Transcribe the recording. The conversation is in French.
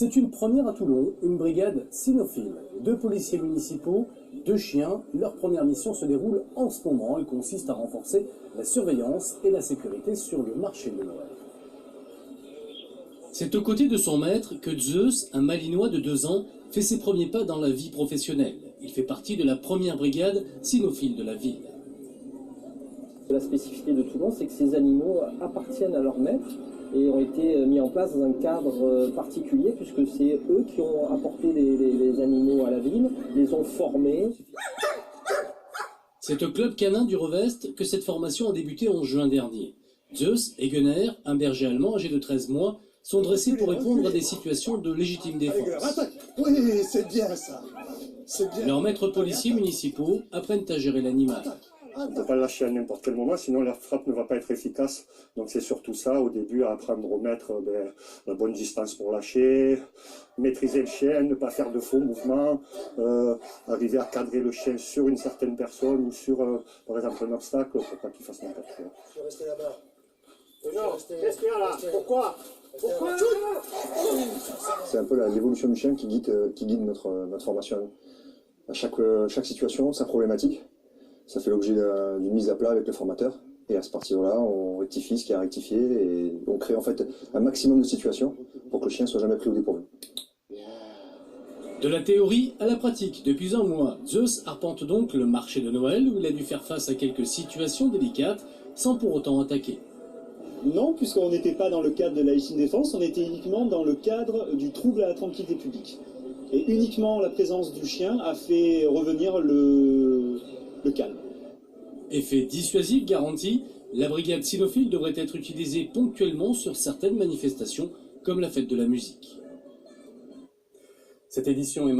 C'est une première à Toulon, une brigade cynophile. 2 policiers municipaux, 2 chiens. Leur première mission se déroule en ce moment. Elle consiste à renforcer la surveillance et la sécurité sur le marché de Noël. C'est aux côtés de son maître que Zeus, un Malinois de 2 ans, fait ses premiers pas dans la vie professionnelle. Il fait partie de la première brigade cynophile de la ville. La spécificité de Toulon, c'est que ces animaux appartiennent à leur maître et ont été mis en place dans un cadre particulier, puisque c'est eux qui ont apporté les animaux à la ville, les ont formés. C'est au club canin du Revest que cette formation a débuté en juin dernier. Zeus et Gunner, un berger allemand âgé de 13 mois, sont dressés pour répondre à des situations de légitime défense. Oui, c'est bien ça. Bien. Leurs maîtres policiers municipaux apprennent à gérer l'animal. On ne peut pas le lâcher à n'importe quel moment, sinon la frappe ne va pas être efficace. Donc c'est surtout ça, au début, à apprendre au maître la bonne distance pour lâcher, maîtriser le chien, ne pas faire de faux mouvements, arriver à cadrer le chien sur une certaine personne ou sur, par exemple, un obstacle pour pas qu'il fasse n'importe quoi. Je vais rester là-bas. Non, qu'est-ce qu'il y a là? Pourquoi? C'est un peu l'évolution du chien qui guide notre formation. À chaque situation, sa problématique. Ça fait l'objet d'une mise à plat avec le formateur. Et à ce partir-là, on rectifie ce qui a rectifié et on crée en fait un maximum de situations pour que le chien soit jamais pris au dépourvu. De la théorie à la pratique, depuis un mois, Zeus arpente donc le marché de Noël où il a dû faire face à quelques situations délicates sans pour autant attaquer. Non, puisqu'on n'était pas dans le cadre de la légitime défense, on était uniquement dans le cadre du trouble à la tranquillité publique. Et uniquement la présence du chien a fait revenir le calme. Effet dissuasif garanti, la brigade cynophile devrait être utilisée ponctuellement sur certaines manifestations, comme la fête de la musique. Cette édition est